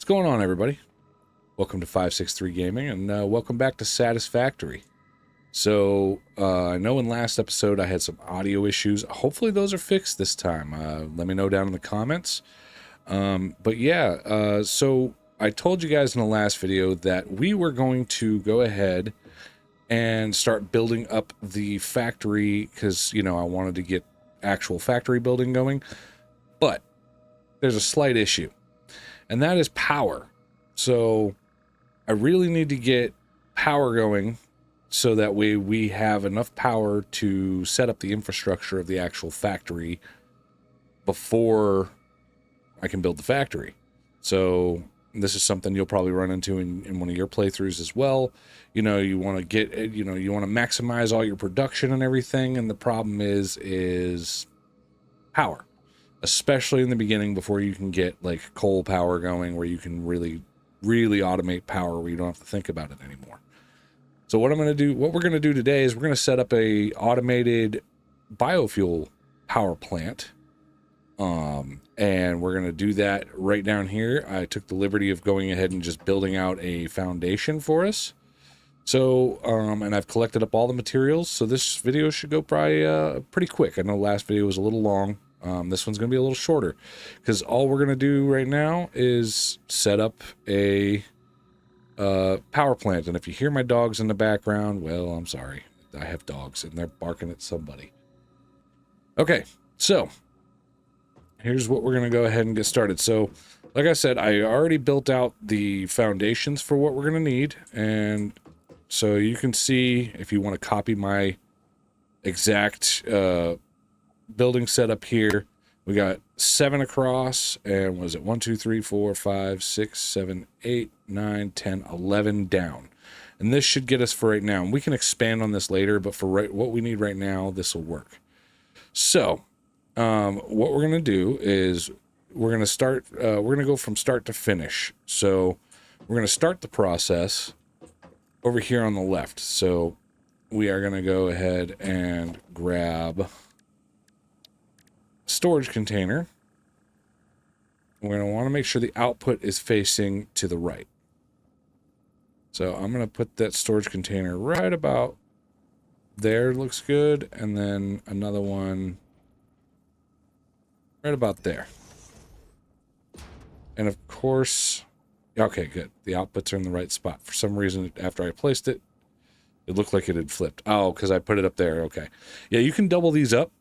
What's going on, everybody? Welcome to 563 Gaming, and welcome back to Satisfactory. So, I know in last episode I had some audio issues. Hopefully those are fixed this time. Let me know down in the comments. But yeah, so I told you guys in the last video that we were going to go ahead and start building up the factory because, you know, I wanted to get actual factory building going. But there's a slight issue, and that is power. So I really need to get power going so that way we have enough power to set up the infrastructure of the actual factory before I can build the factory. So this is something you'll probably run into in one of your playthroughs as well. You know, you want to get, you know, you want to maximize all your production and everything, and the problem is power. Especially in the beginning before you can get like coal power going, where you can really automate power where you don't have to think about it anymore. So what we're going to do today is we're going to set up a automated biofuel power plant. And we're going to do that right down here. I took the liberty of going ahead and just building out a foundation for us. So, and I've collected up all the materials. So this video should go probably, pretty quick. I know last video was a little long. This one's going to be a little shorter because all we're going to do right now is set up a power plant. And if you hear my dogs in the background, well, I'm sorry. I have dogs and they're barking at somebody. Okay, so here's what we're going to go ahead and get started. So, like I said, I already built out the foundations for what we're going to need. And so you can see if you want to copy my exact building setup here, we got 7 across, and was it 1 2 3 4 5 6 7 8 9 10 11 down, and this should get us for right now. And we can expand on this later, but for what we need right now, this will work. So what we're gonna do is we're gonna start we're gonna go from start to finish. So we're gonna start the process over here on the left. So we are gonna go ahead and grab storage container. We're going to want to make sure the output is facing to the right. So I'm going to put that storage container right about there. Looks good. And then another one right about there. And of course, okay, good. The outputs are in the right spot. For some reason, after I placed it, it looked like it had flipped. Oh, because I put it up there. Okay. Yeah, you can double these up,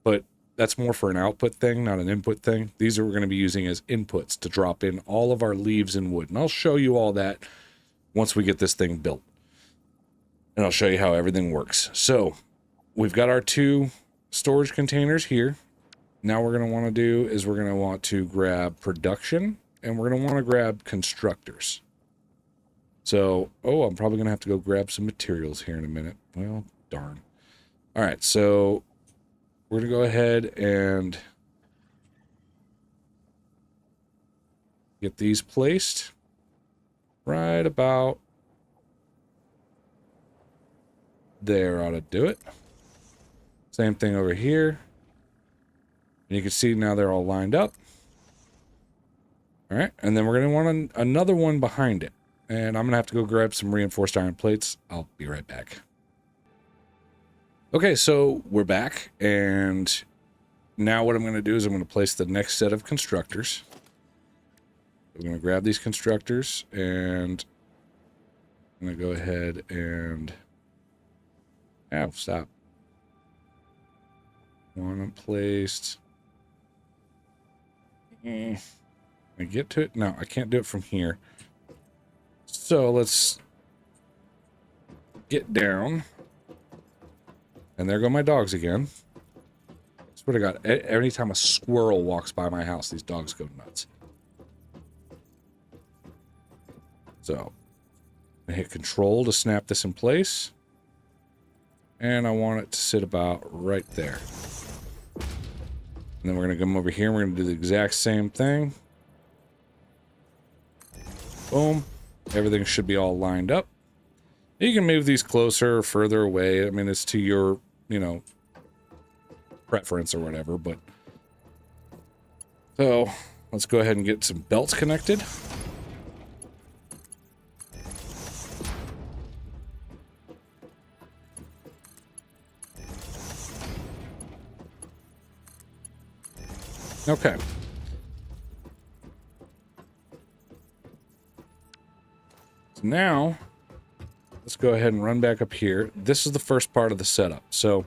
but that's more for an output thing, not an input thing. These are we're going to be using as inputs to drop in all of our leaves and wood. And I'll show you all that once we get this thing built. And I'll show you how everything works. So we've got our 2 storage containers here. Now what we're going to want to do is we're going to want to grab production, and we're going to want to grab constructors. So, oh, I'm probably going to have to go grab some materials here in a minute. Well, darn. All right, so we're going to go ahead and get these placed right about there. Ought to do it. Same thing over here. And you can see now they're all lined up. All right, and then we're going to want another one behind it. And I'm going to have to go grab some reinforced iron plates. I'll be right back. Okay, so we're back, and now what I'm going to do is I'm going to place the next set of constructors. We're going to grab these constructors, and I'm going to go ahead and... Oh, stop. One placed. Can I get to it? No, I can't do it from here. So let's get down. And there go my dogs again. I swear to God, anytime a squirrel walks by my house, these dogs go nuts. So, I hit Control to snap this in place. And I want it to sit about right there. And then we're going to come over here and we're going to do the exact same thing. Boom. Everything should be all lined up. You can move these closer or further away. I mean, it's to your, you know, preference or whatever, but so let's go ahead and get some belts connected. Okay. So now, let's go ahead and run back up here. This is the first part of the setup. So,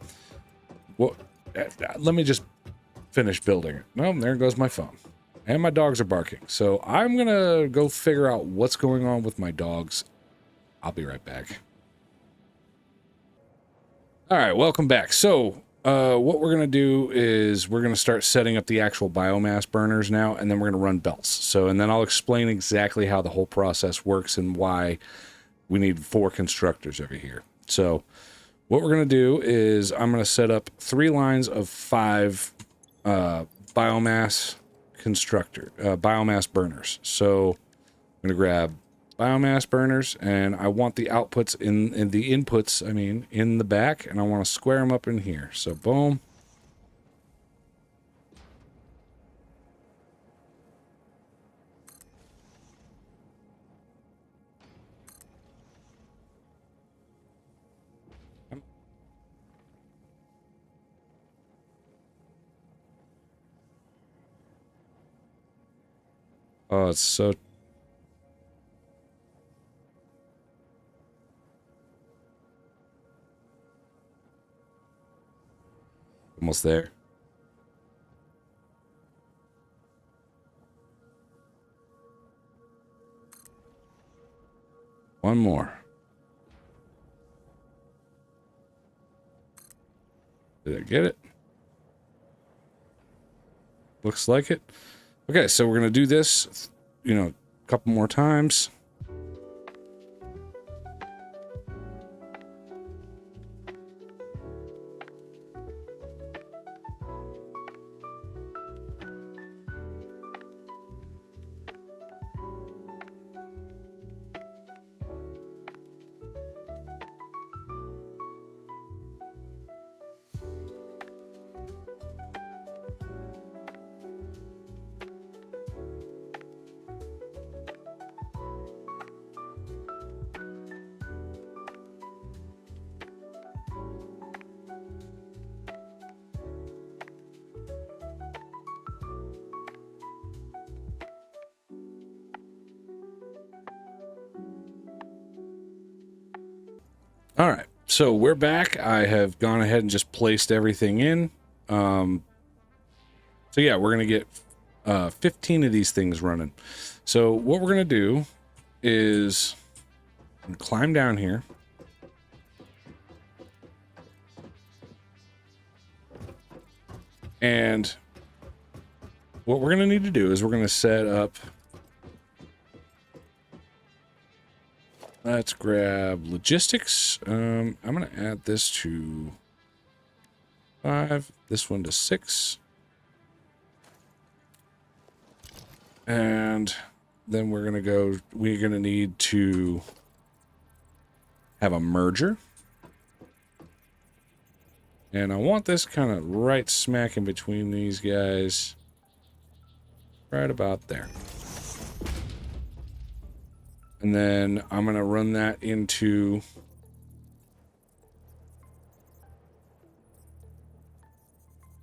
let me just finish building it. No, there goes my phone. And my dogs are barking. So I'm going to go figure out what's going on with my dogs. I'll be right back. All right, welcome back. So what we're going to do is we're going to start setting up the actual biomass burners now, and then we're going to run belts. So, and then I'll explain exactly how the whole process works and why we need 4 constructors over here. So what we're going to do is I'm going to set up 3 lines of 5 biomass biomass burners. So I'm going to grab biomass burners, and I want the outputs in the inputs, I mean, in the back, and I want to square them up in here. So boom. Oh, it's so... Almost there. One more. Did I get it? Looks like it. Okay, so we're going to do this, you know, a couple more times. All right, so we're back. I have gone ahead and just placed everything in. So yeah, we're going to get 15 of these things running. So what we're going to do is climb down here. And what we're going to need to do is we're going to set up... Let's grab logistics. I'm going to add this to 5, this one to 6. And then we're going to need to have a merger. And I want this kind of right smack in between these guys. Right about there. And then I'm going to run that into...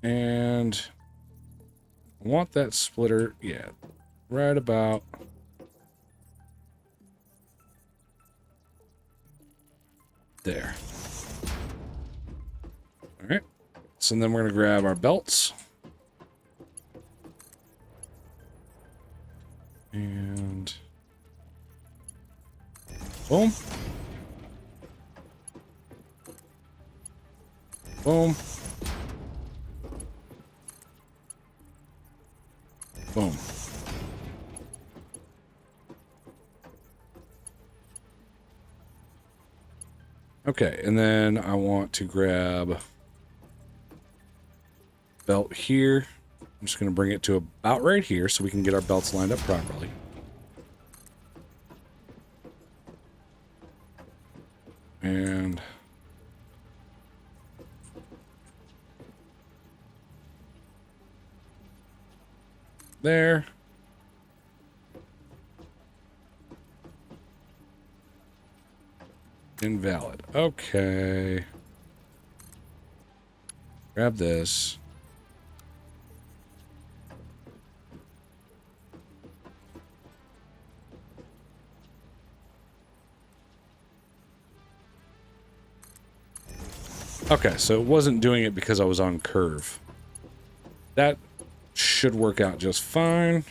And I want that splitter, yeah, right about there. All right. So then we're going to grab our belts. And... boom. Boom. Boom. Okay, and then I want to grab belt here. I'm just going to bring it to about right here so we can get our belts lined up properly. And there. Invalid. Okay. Grab this. Okay, so it wasn't doing it because I was on curve. That should work out just fine.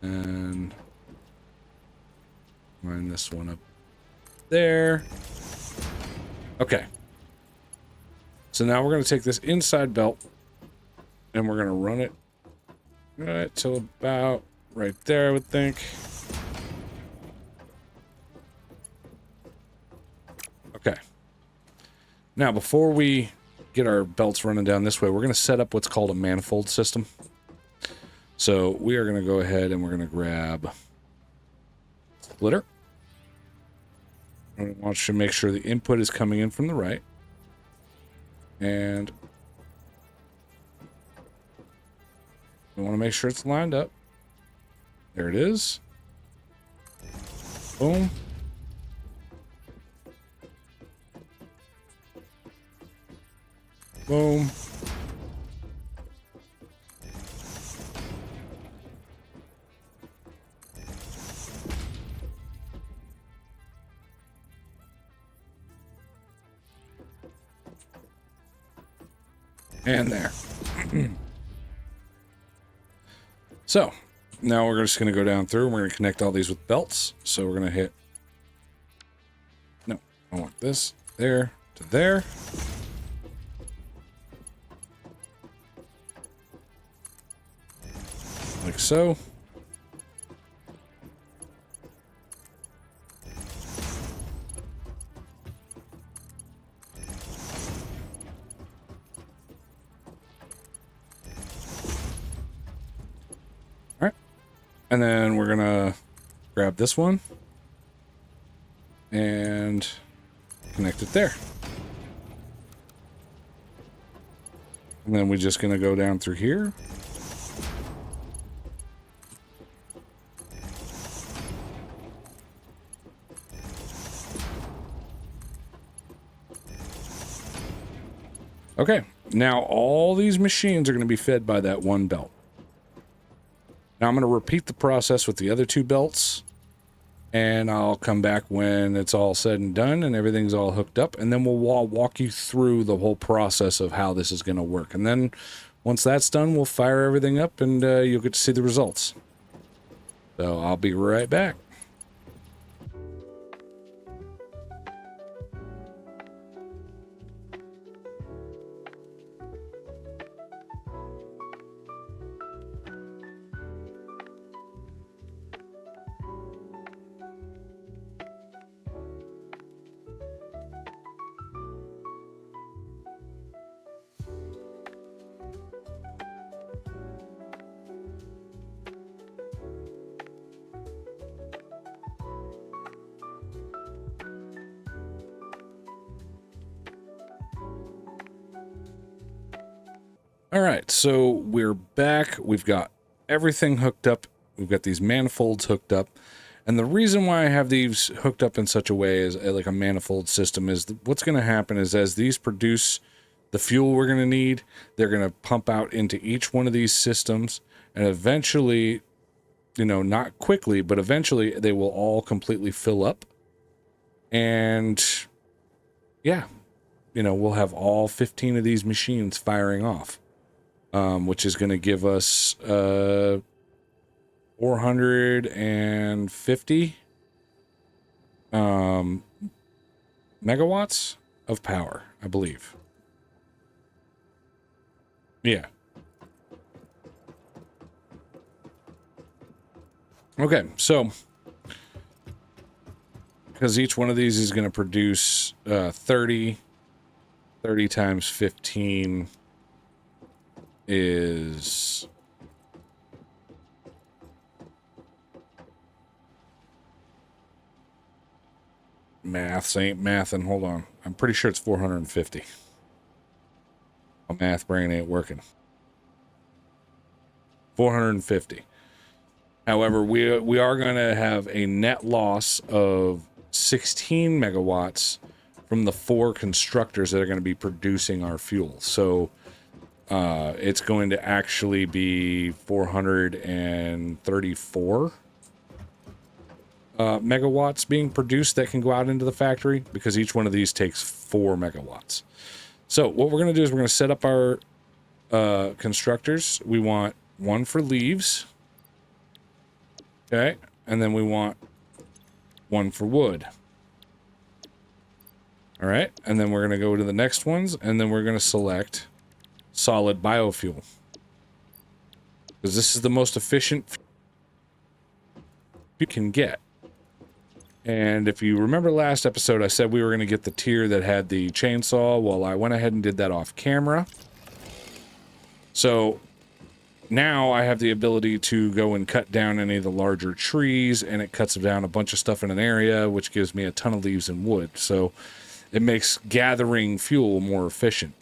And line this one up there. Okay. So now we're going to take this inside belt and we're going to run it right till about right there, I would think. Okay. Now, before we get our belts running down this way, we're going to set up what's called a manifold system. So we are going to go ahead and we're going to grab splitter. I want you to make sure the input is coming in from the right. And we want to make sure it's lined up. There it is. Boom. Boom. And there. So, now we're just going to go down through and we're going to connect all these with belts. So we're going to hit... No, I want this there to there. Like so. And then we're going to grab this one and connect it there. And then we're just going to go down through here. Okay, now all these machines are going to be fed by that one belt. Now I'm going to repeat the process with the other two belts, and I'll come back when it's all said and done and everything's all hooked up, and then we'll walk you through the whole process of how this is going to work. And then once that's done, we'll fire everything up and you'll get to see the results. So I'll be right back. All right, so we're back. We've got everything hooked up. We've got these manifolds hooked up. And the reason why I have these hooked up in such a way as like a manifold system is what's going to happen is as these produce the fuel we're going to need, they're going to pump out into each one of these systems. And eventually, you know, not quickly, but eventually they will all completely fill up. And yeah, you know, we'll have all 15 of these machines firing off. Which is going to give us 450 megawatts of power, I believe. Yeah. Okay, so because each one of these is going to produce 30 times 15 is maths ain't mathing. Hold on. I'm pretty sure it's 450. My math brain ain't working. 450. However, we are going to have a net loss of 16 megawatts from the 4 constructors that are going to be producing our fuel. So it's going to actually be 434 megawatts being produced that can go out into the factory, because each one of these takes 4 megawatts. So what we're going to do is we're going to set up our constructors. We want one for leaves. Okay. And then we want one for wood. All right. And then we're going to go to the next ones, and then we're going to select solid biofuel, because this is the most efficient you can get. And if you remember last episode, I said we were going to get the tier that had the chainsaw. Well, I went ahead and did that off camera. So now I have the ability to go and cut down any of the larger trees, and it cuts down a bunch of stuff in an area, which gives me a ton of leaves and wood. So it makes gathering fuel more efficient.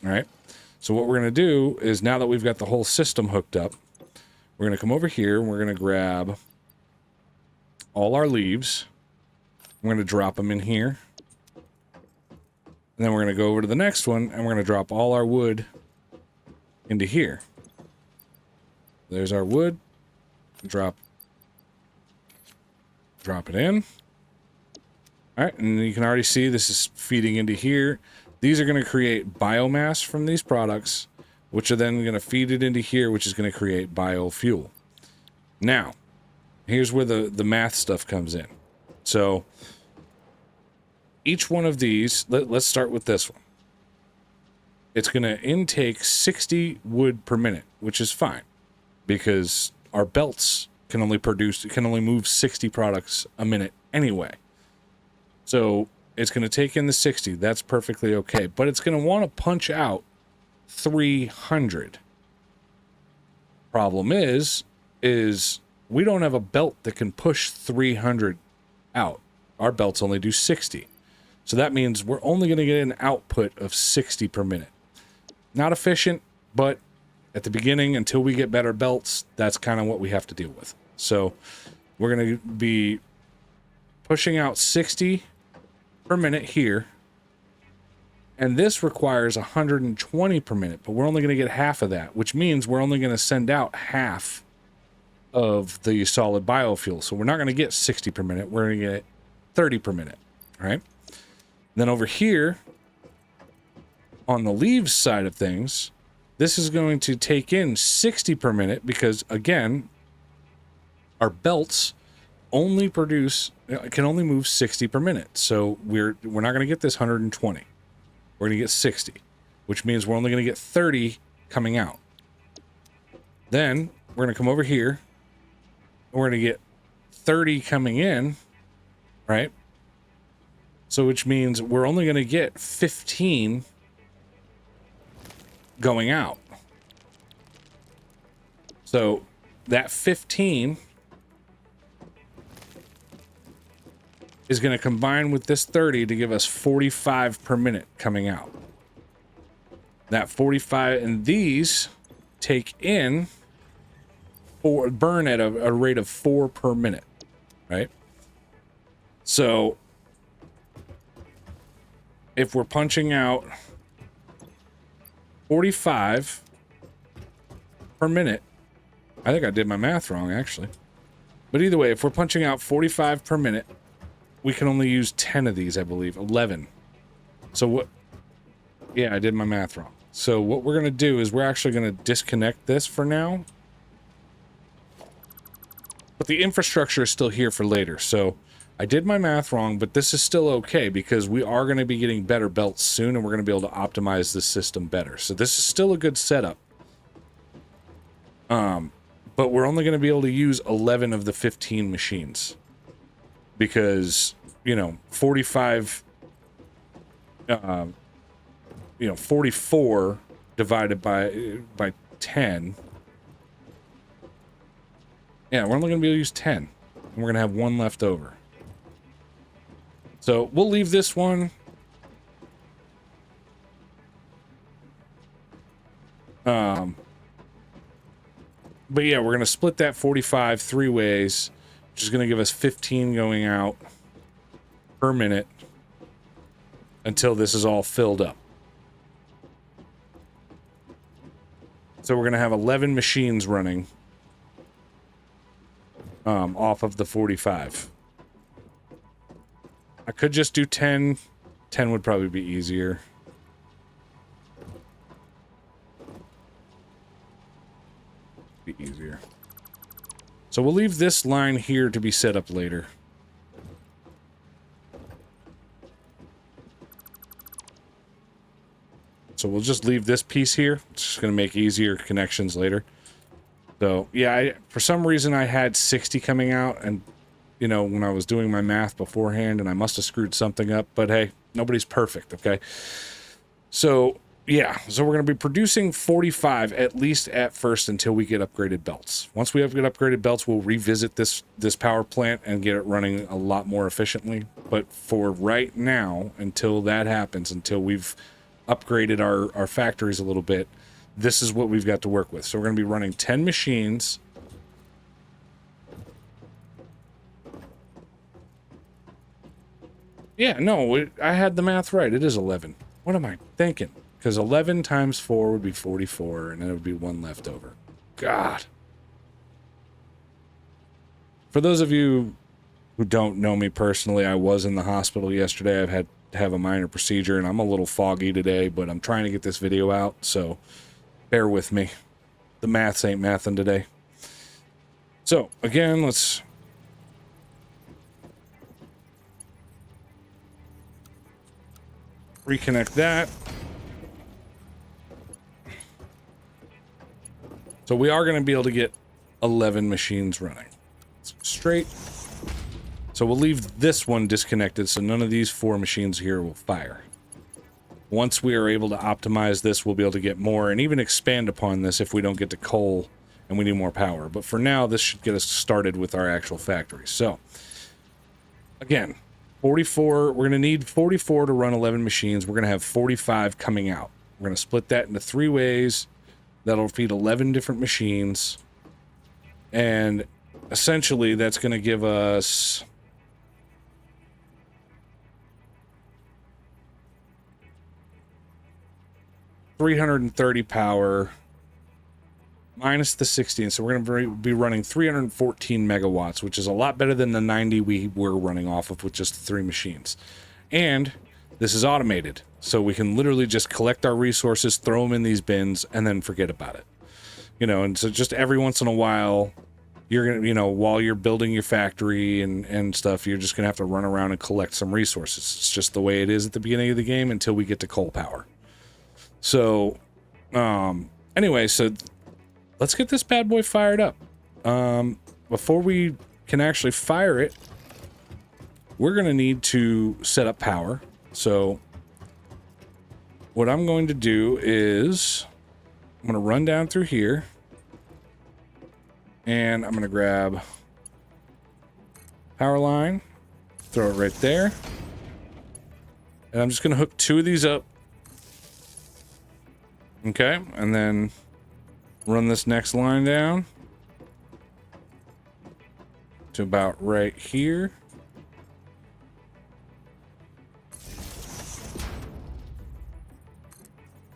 All right. So what we're going to do is, now that we've got the whole system hooked up, we're going to come over here and we're going to grab all our leaves. We're going to drop them in here. And then we're going to go over to the next one, and we're going to drop all our wood into here. There's our wood. Drop it in. All right, and you can already see this is feeding into here. These are going to create biomass from these products, which are then going to feed it into here, which is going to create biofuel. Now, here's where the math stuff comes in. So each one of these, let's start with this one. It's going to intake 60 wood per minute, which is fine, because our belts can only move 60 products a minute anyway. So it's going to take in the 60. That's perfectly okay. But it's going to want to punch out 300. Problem is we don't have a belt that can push 300 out. Our belts only do 60. So that means we're only going to get an output of 60 per minute. Not efficient, but at the beginning, until we get better belts, that's kind of what we have to deal with. So we're going to be pushing out 60 per minute here, and this requires 120 per minute, but we're only going to get half of that, which means we're only going to send out half of the solid biofuel. So we're not going to get 60 per minute, we're going to get 30 per minute. All right. Then over here on the leaves side of things, this is going to take in 60 per minute, because again, our belts can only move 60 per minute. So we're not going to get this 120. We're going to get 60, which means we're only going to get 30 coming out. Then we're going to come over here, and we're going to get 30 coming in, right? So which means we're only going to get 15 going out. So that 15 is going to combine with this 30 to give us 45 per minute coming out. That 45, and these take in or burn at a rate of 4 per minute, right? So if we're punching out 45 per minute, I think I did my math wrong actually, but either way, if we're punching out 45 per minute, we can only use 10 of these, I believe, 11. So what? Yeah, I did my math wrong. So what we're going to do is we're actually going to disconnect this for now. But the infrastructure is still here for later. So I did my math wrong, but this is still okay, because we are going to be getting better belts soon, and we're going to be able to optimize the system better. So this is still a good setup. But we're only going to be able to use 11 of the 15 machines, because, you know, 45, 44 divided by 10. Yeah, we're only going to be able to use 10, and we're going to have 1 left over. So we'll leave this one. But yeah, we're going to split that 45 three ways, which is going to give us 15 going out per minute until this is all filled up. So we're going to have 11 machines running off of the 45. I could just do 10. 10 would probably be easier. Be easier. So we'll leave this line here to be set up later. So we'll just leave this piece here. It's just going to make easier connections later. So yeah, for some reason I had 60 coming out, and you know, when I was doing my math beforehand, and I must have screwed something up, but hey, nobody's perfect, okay? So yeah, so we're going to be producing 45 at least at first until we get upgraded belts. Once we have get upgraded belts, we'll revisit this power plant and get it running a lot more efficiently. But for right now, until that happens, until we've upgraded our factories a little bit, this is what we've got to work with. So we're going to be running 10 machines. Yeah, no, I had the math right. It is 11. What am I thinking? Because 11 times 4 would be 44, and then it would be 1 left over. God. For those of you who don't know me personally, I was in the hospital yesterday. I've had to have a minor procedure, and I'm a little foggy today, but I'm trying to get this video out, so bear with me. The maths ain't mathin' today. So, again, let's reconnect that. So we are going to be able to get 11 machines running. Straight. So we'll leave this one disconnected so none of these 4 machines here will fire. Once we are able to optimize this, we'll be able to get more and even expand upon this if we don't get to coal and we need more power. But for now, this should get us started with our actual factory. So, again, 44, we're going to need 44 to run 11 machines. We're going to have 45 coming out. We're going to split that into 3 ways. That'll feed 11 different machines. And essentially, that's going to give us 330 power minus the 16. So we're going to be running 314 megawatts, which is a lot better than the 90 we were running off of with just the 3 machines. And this is automated, so we can literally just collect our resources, throw them in these bins, and then forget about it. You know, and so just every once in a while, you're going to, you know, while you're building your factory and stuff, you're just going to have to run around and collect some resources. It's just the way it is at the beginning of the game until we get to coal power. So, anyway, so let's get this bad boy fired up. Before we can actually fire it, we're going to need to set up power. So what I'm going to do is I'm going to run down through here and I'm going to grab power line, throw it right there. And I'm just going to hook 2 of these up. Okay, and then run this next line down to about right here.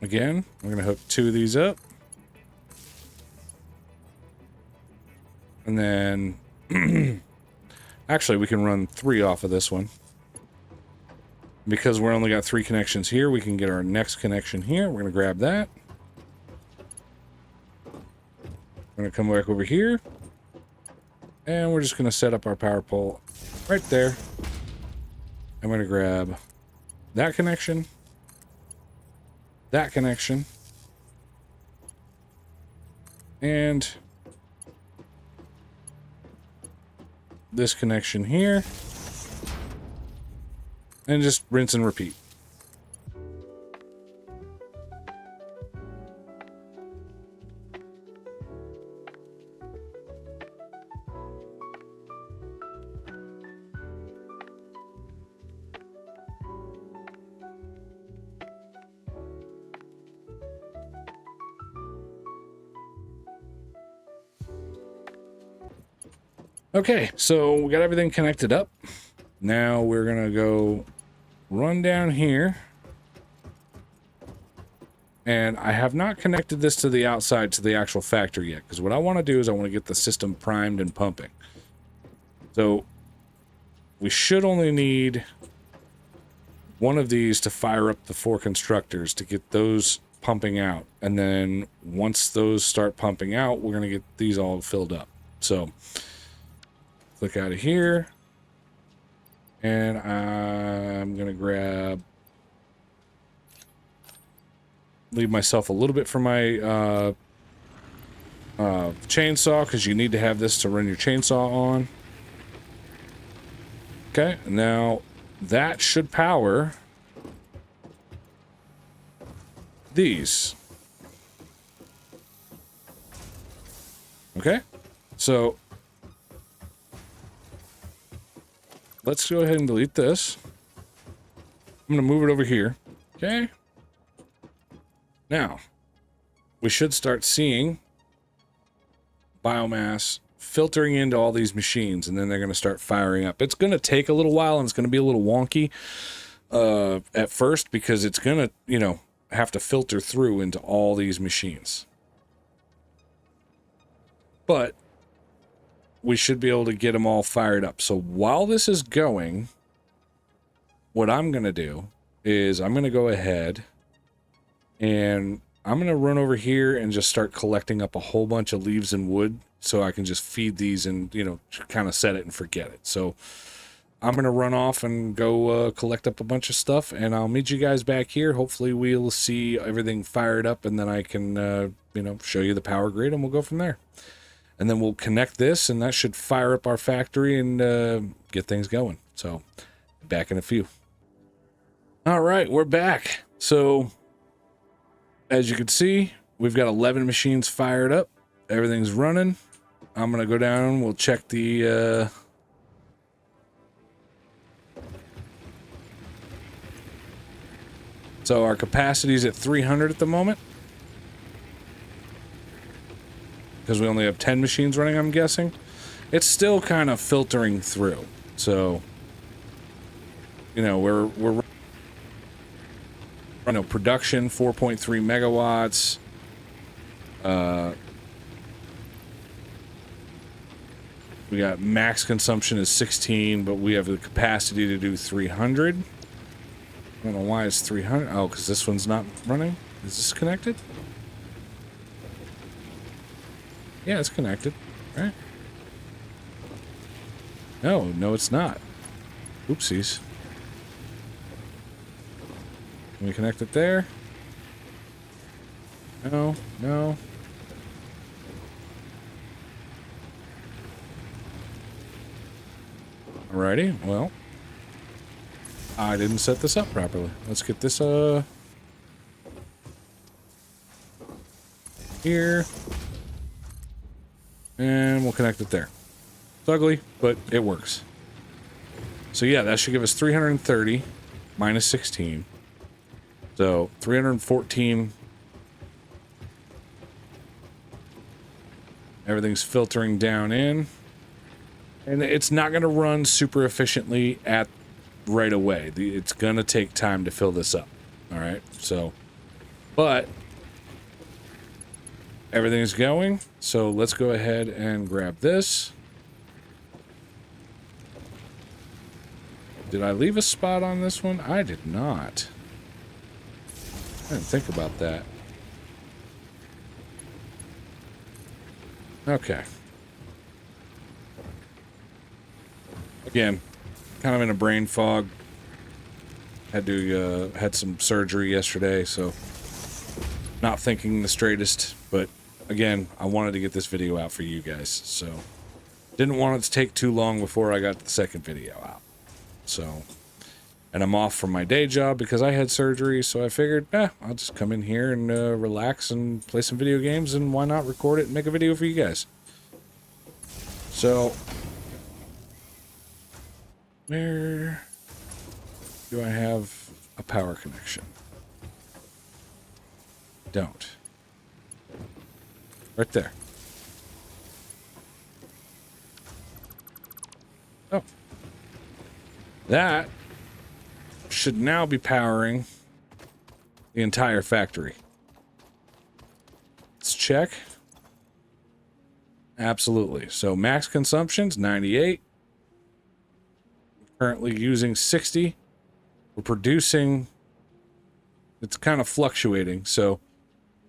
Again, we're going to hook 2 of these up. And then, actually, we can run 3 off of this one. Because we're only got 3 connections here, we can get our next connection here. We're going to grab that. We're going to come back over here. And we're just going to set up our power pole right there. I'm going to grab that connection. That connection. And this connection here. And just rinse and repeat. Okay, so we got everything connected up. Now we're gonna go run down here. And I have not connected this to the outside to the actual factory yet, because what I want to do is I want to get the system primed and pumping. So we should only need one of these to fire up the 4 constructors to get those pumping out. And then once those start pumping out, we're going to get these all filled up. So click out of here. And I'm going to leave myself a little bit for my chainsaw, because you need to have this to run your chainsaw on. Okay, now that should power these. Okay, so let's go ahead and delete this. I'm going to move it over here. Okay. Now, we should start seeing biomass filtering into all these machines, and then they're going to start firing up. It's going to take a little while, and it's going to be a little wonky at first, because it's going to, you know, have to filter through into all these machines. But we should be able to get them all fired up. So while this is going, what I'm going to do is I'm going to go ahead and I'm going to run over here and just start collecting up a whole bunch of leaves and wood, so I can just feed these and, you know, kind of set it and forget it. So I'm going to run off and go collect up a bunch of stuff, and I'll meet you guys back here. Hopefully we'll see everything fired up, and then I can, you know, show you the power grid, and we'll go from there. And then we'll connect this, and that should fire up our factory and get things going. So back in a few. All right, we're back. So as you can see, we've got 11 machines fired up. Everything's running. I'm going to go down. We'll check the... So our capacity is at 300 at the moment, because we only have 10 machines running, I'm guessing. It's still kind of filtering through. So, you know, we're you know, production 4.3 megawatts. We got max consumption is 16, but we have the capacity to do 300. I don't know why it's 300. Oh, because this one's not running. Is this connected? Yeah, it's connected, right? No, it's not. Oopsies. Can we connect it there? No. Alrighty, well, I didn't set this up properly. Let's get this, here. And we'll connect it there. It's ugly, but it works. So yeah, that should give us 330 minus 16. So 314. Everything's filtering down in. And it's not going to run super efficiently at right away. It's going to take time to fill this up. All right. So, but everything's going. So let's go ahead and grab this. Did I leave a spot on this one? I did not. I didn't think about that. Okay. Again, kind of in a brain fog. Had some surgery yesterday, so not thinking the straightest, but again, I wanted to get this video out for you guys, so didn't want it to take too long before I got the second video out. So, and I'm off from my day job because I had surgery, so I figured, I'll just come in here and relax and play some video games, and why not record it and make a video for you guys. So, where do I have a power connection? Don't. Right there. That should now be powering the entire factory. Let's check. Absolutely. So max consumption's 98. Currently using 60. We're producing, it's kind of fluctuating. So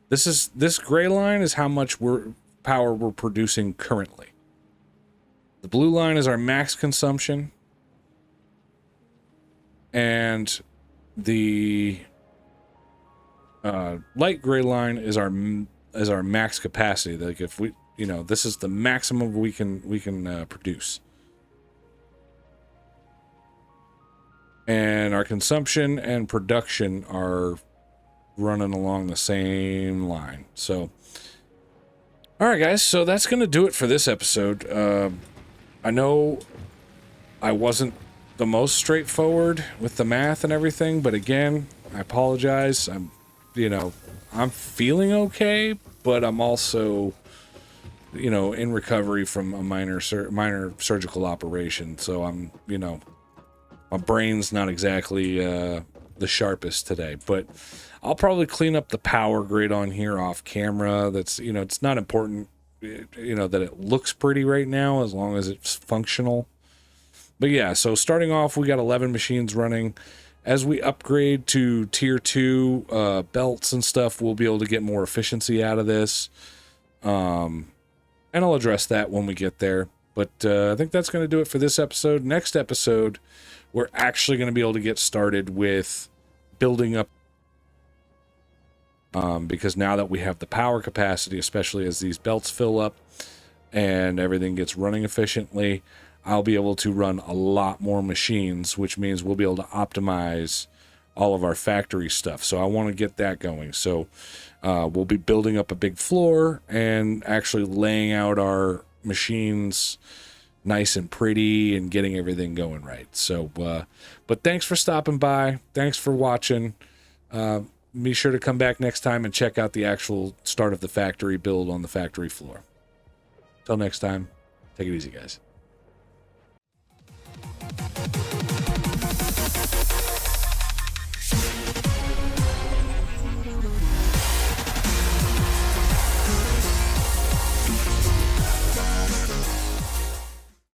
this gray line is how much power we're producing currently. The blue line is our max consumption. And the light gray line is our max capacity. Like if we, this is the maximum we can produce. And our consumption and production are running along the same line. So, all right, guys. So that's going to do it for this episode. I know I wasn't the most straightforward with the math and everything, but again, I apologize. I'm feeling okay, but I'm also, in recovery from a minor surgical operation. So I'm, my brain's not exactly the sharpest today, but I'll probably clean up the power grid on here off camera. That's, it's not important, that it looks pretty right now as long as it's functional. But yeah, so starting off, we got 11 machines running. As we upgrade to tier 2 belts and stuff, we'll be able to get more efficiency out of this. And I'll address that when we get there. But I think that's going to do it for this episode. Next episode, we're actually going to be able to get started with building up. Because now that we have the power capacity, especially as these belts fill up and everything gets running efficiently, I'll be able to run a lot more machines, which means we'll be able to optimize all of our factory stuff. So I want to get that going. So we'll be building up a big floor and actually laying out our machines nice and pretty and getting everything going right. So, but thanks for stopping by. Thanks for watching. Be sure to come back next time and check out the actual start of the factory build on the factory floor. Till next time, take it easy, guys.